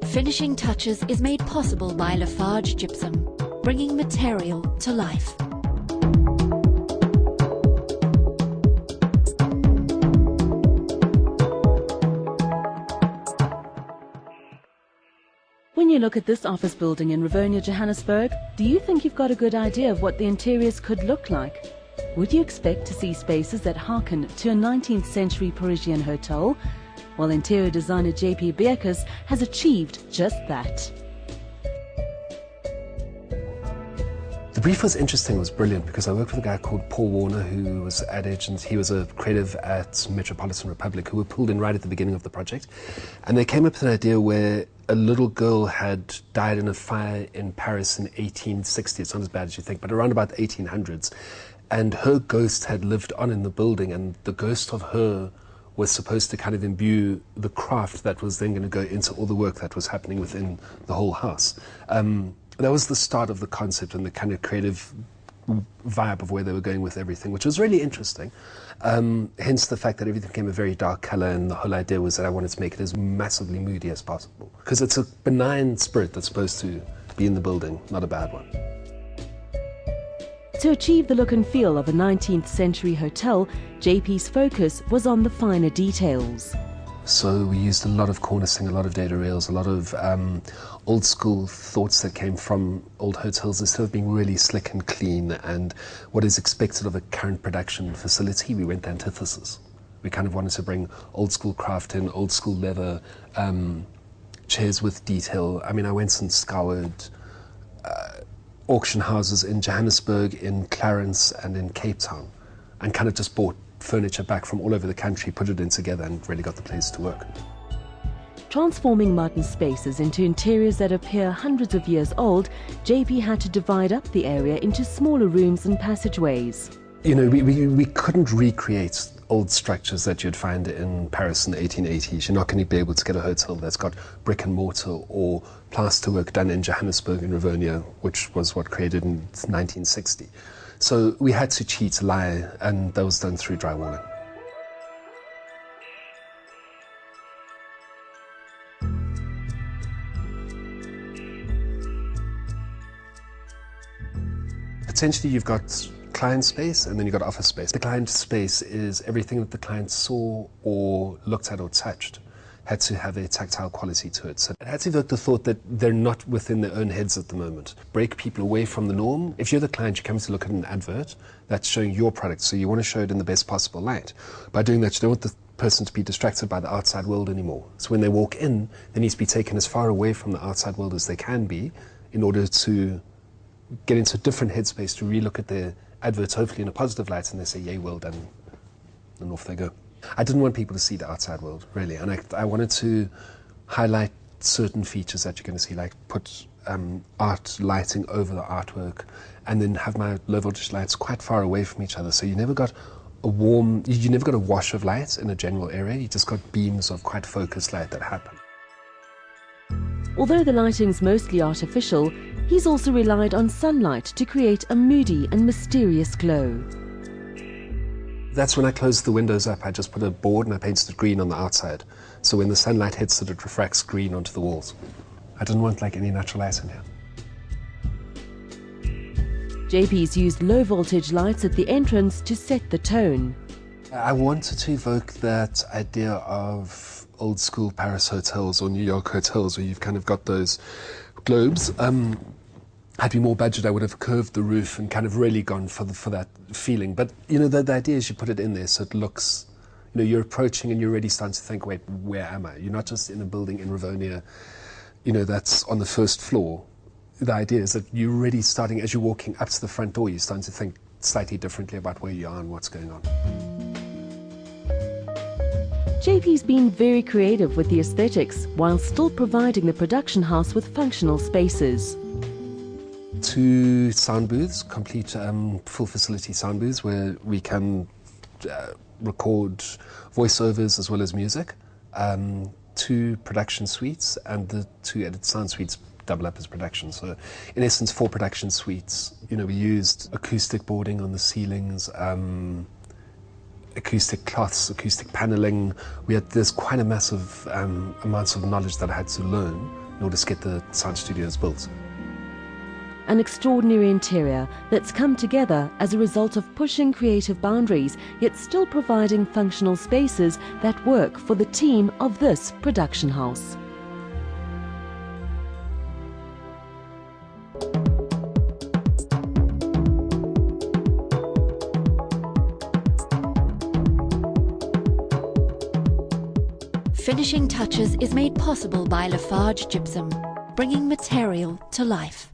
Finishing touches is made possible by Lafarge Gypsum, bringing material to life. When you look at this office building in Rivonia, Johannesburg, do you think you've got a good idea of what the interiors could look like? Would you expect to see spaces that hearken to a 19th century Parisian hotel? Well, interior designer J.P. Beekes has achieved just that. The brief was interesting, it was brilliant, because I worked with a guy called Paul Warner, who was ad agent. He was a creative at Metropolitan Republic, who were pulled in right at the beginning of the project. And they came up with an idea where a little girl had died in a fire in Paris in 1860. It's not as bad as you think, but around about the 1800s. And her ghost had lived on in the building, and the ghost of her was supposed to kind of imbue the craft that was then going to go into all the work that was happening within the whole house. That was the start of the concept and the kind of creative vibe of where they were going with everything, which was really interesting. Hence the fact that everything became a very dark color, and the whole idea was that I wanted to make it as massively moody as possible. Because it's a benign spirit that's supposed to be in the building, not a bad one. To achieve the look and feel of a 19th century hotel, JP's focus was on the finer details. So we used a lot of cornicing, a lot of data rails, a lot of old school thoughts that came from old hotels. Instead of being really slick and clean and what is expected of a current production facility, we went the antithesis. We kind of wanted to bring old school craft in, old school leather, chairs with detail. I mean, I went and scoured auction houses in Johannesburg, in Clarence and in Cape Town, and kind of just bought furniture back from all over the country, put it in together, and really got the place to work. Transforming modern spaces into interiors that appear hundreds of years old, JP had to divide up the area into smaller rooms and passageways. You know, we couldn't recreate old structures that you'd find in Paris in the 1880s. You're not going to be able to get a hotel that's got brick and mortar or plaster work done in Johannesburg and Rivonia, which was what created in 1960. So we had to cheat, lie, and that was done through drywalling. Potentially you've got client space and then you've got office space. The client space is everything that the client saw or looked at or touched had to have a tactile quality to it. So it had to evoke the thought that they're not within their own heads at the moment. Break people away from the norm. If you're the client, you come to look at an advert that's showing your product, so you want to show it in the best possible light. By doing that, you don't want the person to be distracted by the outside world anymore. So when they walk in, they need to be taken as far away from the outside world as they can be in order to get into a different headspace to relook at their adverts, hopefully in a positive light, and they say, yay, well done, and off they go. I didn't want people to see the outside world, really, and I wanted to highlight certain features that you're going to see, like put art lighting over the artwork, and then have my low voltage lights quite far away from each other, so you never got a wash of light in a general area, you just got beams of quite focused light that happen. Although the lighting's mostly artificial, he's also relied on sunlight to create a moody and mysterious glow. That's when I closed the windows up. I just put a board and I painted it green on the outside. So when the sunlight hits it, it refracts green onto the walls. I didn't want like any natural light in here. JP's used low voltage lights at the entrance to set the tone. I wanted to evoke that idea of old school Paris hotels or New York hotels where you've kind of got those globes. Had been more budget, I would have curved the roof and kind of really gone for that feeling. But, you know, the idea is you put it in there so it looks, you know, you're approaching and you're already starting to think, wait, where am I? You're not just in a building in Rivonia, you know, that's on the first floor. The idea is that you're already starting, as you're walking up to the front door, you're starting to think slightly differently about where you are and what's going on. JP's been very creative with the aesthetics while still providing the production house with functional spaces. 2 sound booths, complete full facility sound booths where we can record voiceovers as well as music. 2 production suites, and the 2 edit sound suites double up as production. So in essence 4 production suites. You know, we used acoustic boarding on the ceilings, acoustic cloths, acoustic paneling. There's quite a massive amounts of knowledge that I had to learn in order to get the sound studios built. An extraordinary interior that's come together as a result of pushing creative boundaries, yet still providing functional spaces that work for the team of this production house. Finishing touches is made possible by Lafarge Gypsum, bringing material to life.